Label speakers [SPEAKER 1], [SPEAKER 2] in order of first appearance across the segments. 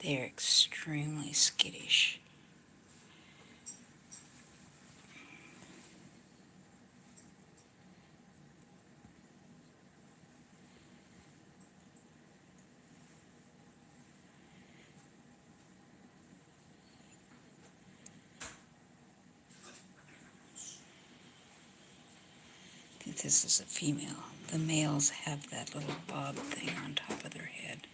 [SPEAKER 1] They're extremely skittish. I think this is a female. The males have that little bob thing on top of their head.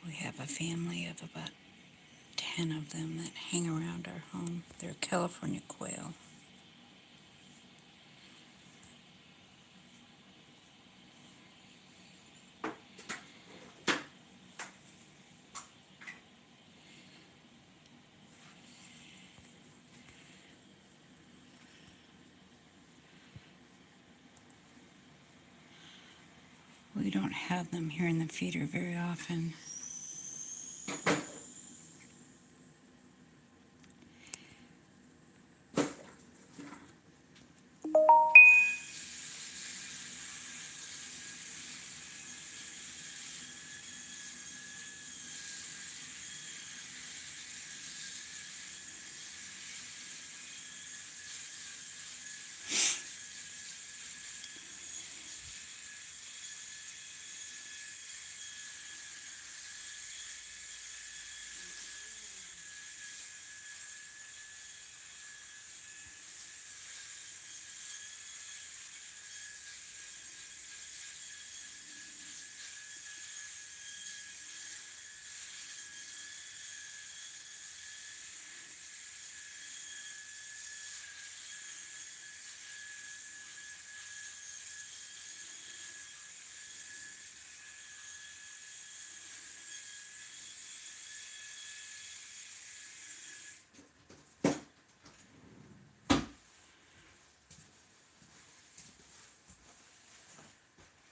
[SPEAKER 1] We have a family of about 10 of them that hang around our home. They're California quail. We don't have them here in the feeder very often.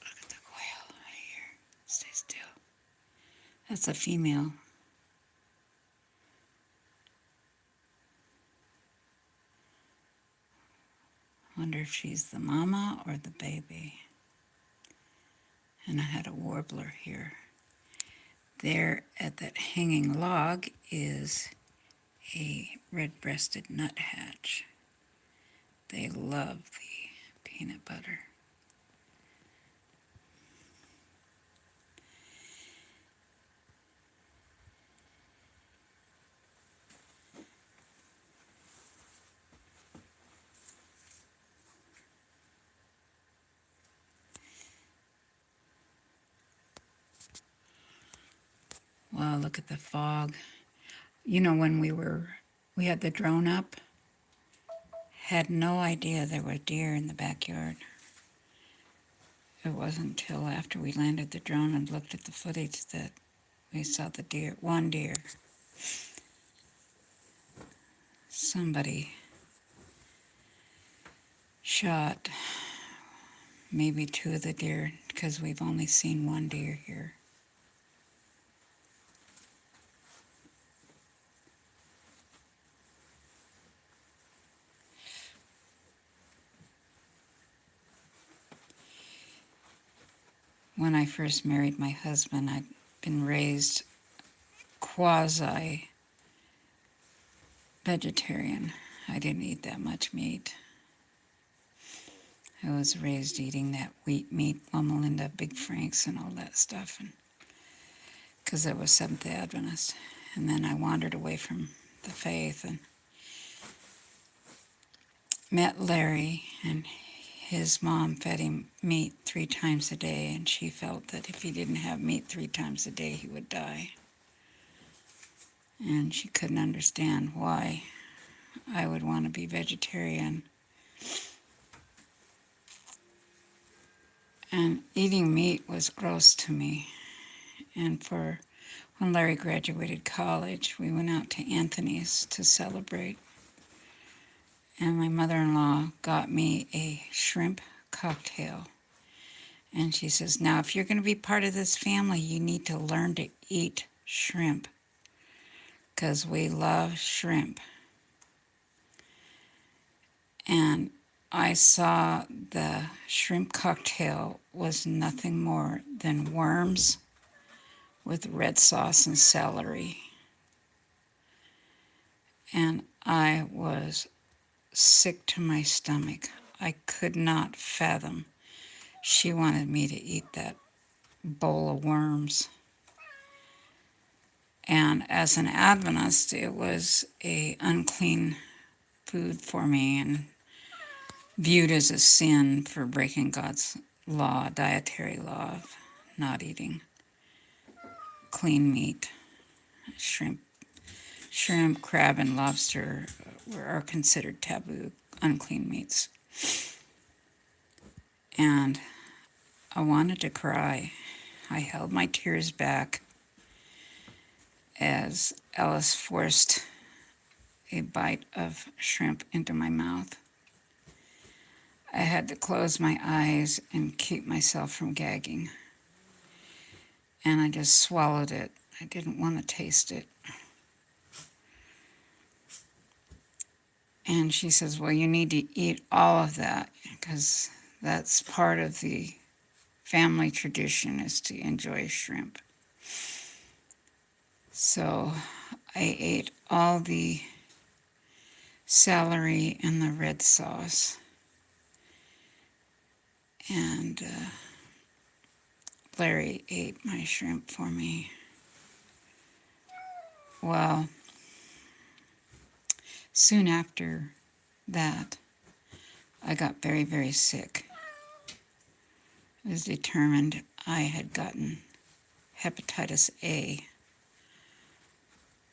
[SPEAKER 1] Look at the quail right here. Stay still. That's a female. Wonder if she's the mama or the baby. And I had a warbler here. There at that hanging log is a red-breasted nuthatch. They love the peanut butter. Wow, look at the fog. You know, when we had the drone up, had no idea there were deer in the backyard. It wasn't until after we landed the drone and looked at the footage that we saw the deer, one deer. Somebody shot maybe 2 of the deer because we've only seen 1 deer here. When I first married my husband, I'd been raised quasi-vegetarian. I didn't eat that much meat. I was raised eating that wheat meat, Loma Linda, Big Franks, and all that stuff, because I was Seventh-day Adventist. And then I wandered away from the faith and met Larry, and his mom fed him meat 3 times a day, and she felt that if he didn't have meat 3 times a day, he would die. And she couldn't understand why I would want to be vegetarian. And eating meat was gross to me. And when Larry graduated college, we went out to Anthony's to celebrate. And my mother-in-law got me a shrimp cocktail. And she says, now, if you're going to be part of this family, you need to learn to eat shrimp, because we love shrimp. And I saw the shrimp cocktail was nothing more than worms with red sauce and celery. And I was sick to my stomach. I could not fathom she wanted me to eat that bowl of worms. And as an Adventist, it was a unclean food for me and viewed as a sin for breaking God's law, dietary law of not eating clean meat. Shrimp, crab, and lobster are considered taboo, unclean meats. And I wanted to cry. I held my tears back as Alice forced a bite of shrimp into my mouth. I had to close my eyes and keep myself from gagging. And I just swallowed it. I didn't want to taste it. And she says, well, you need to eat all of that because that's part of the family tradition is to enjoy shrimp. So I ate all the celery and the red sauce. And Larry ate my shrimp for me. Well, soon after that, I got very, very sick. It was determined I had gotten hepatitis A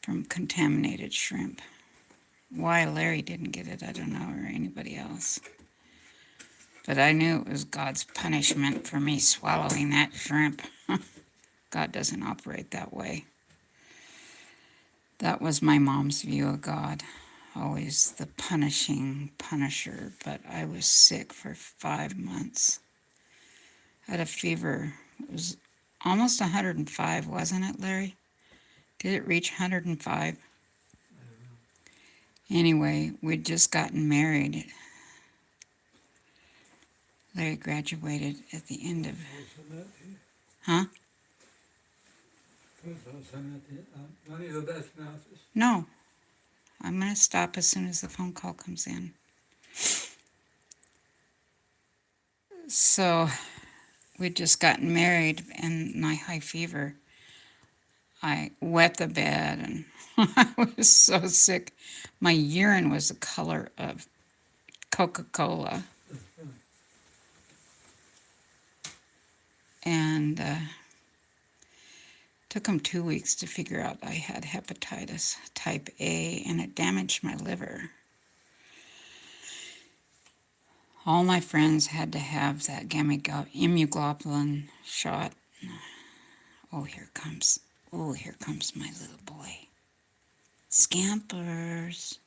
[SPEAKER 1] from contaminated shrimp. Why Larry didn't get it, I don't know, or anybody else. But I knew it was God's punishment for me swallowing that shrimp. God doesn't operate that way. That was my mom's view of God, always the punishing punisher. But I was sick for 5 months. I had a fever. It was almost 105, wasn't it, Larry? Did it reach 105? Anyway, we'd just gotten married. Larry graduated at the end of... Huh? No. I'm going to stop as soon as the phone call comes in. So, we'd just gotten married, and my high fever, I wet the bed, and I was so sick. My urine was the color of Coca-Cola. And took them 2 weeks to figure out I had hepatitis type A, and it damaged my liver. All my friends had to have that immunoglobulin shot. Oh, here comes my little boy. Scampers.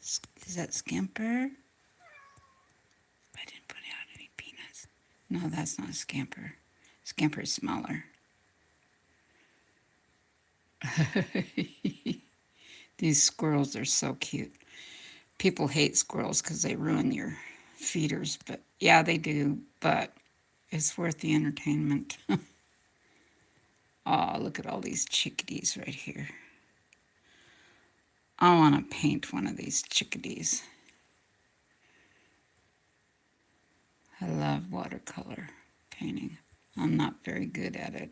[SPEAKER 1] Is that Scamper? I didn't put out any peanuts. No, that's not Scamper. Scamper's smaller. These squirrels are so cute. People hate squirrels because they ruin your feeders, but yeah, they do, but it's worth the entertainment. Oh, look at all these chickadees right here. I want to paint one of these chickadees. I love watercolor painting. I'm not very good at it.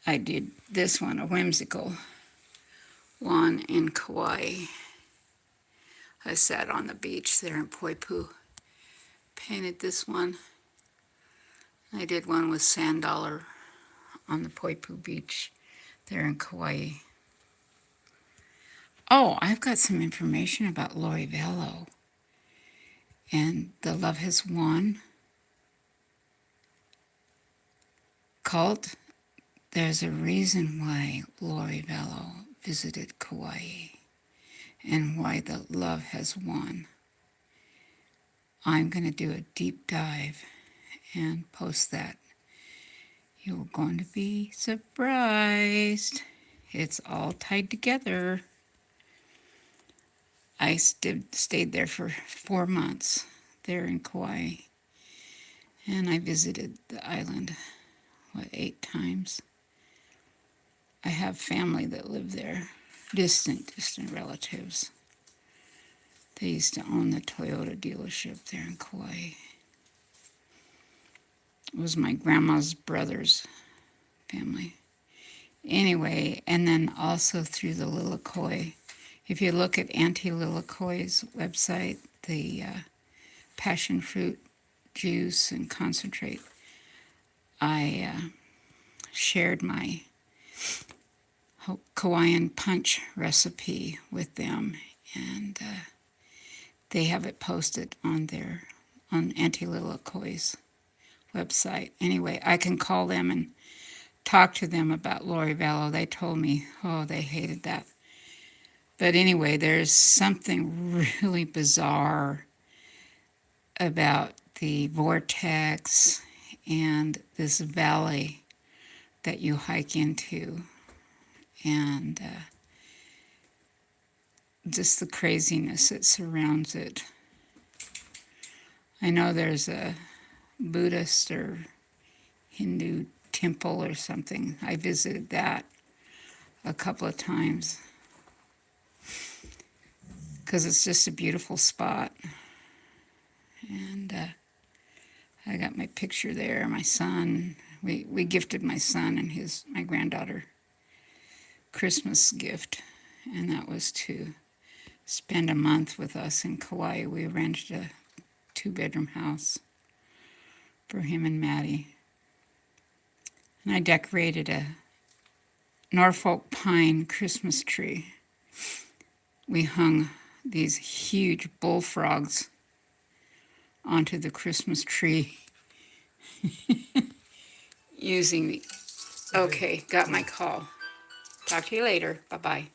[SPEAKER 1] I did this one, a whimsical one in Kauai. I sat on the beach there in Poipu, painted this one. I did one with sand dollar on the Poipu beach there in Kauai. Oh, I've got some information about Lori Vallow and the Love Has Won cult. There's a reason why Lori Vallow visited Kauai and why the love has won. I'm going to do a deep dive and post that. You're going to be surprised. It's all tied together. I stayed there for 4 months there in Kauai. And I visited the island, 8 times. I have family that live there, distant relatives. They used to own the Toyota dealership there in Kauai. It was my grandma's brother's family. Anyway, and then also through the Lilikoi. If you look at Auntie Lilikoi's website, the passion fruit juice and concentrate, I shared my Hawaiian punch recipe with them, and they have it posted on Auntie Lilikoi's website. Anyway, I can call them and talk to them about Lori Vallow. They told me, they hated that. But anyway, there's something really bizarre about the vortex and this valley that you hike into, and just the craziness that surrounds it. I know there's a Buddhist or Hindu temple or something. I visited that a couple of times because it's just a beautiful spot. And I got my picture there. My son, we gifted my son and my granddaughter Christmas gift, and that was to spend a month with us in Kauai. We rented a 2-bedroom house for him and Maddie. And I decorated a Norfolk pine Christmas tree. We hung these huge bullfrogs onto the Christmas tree using the... Okay, got my call. Talk to you later. Bye-bye.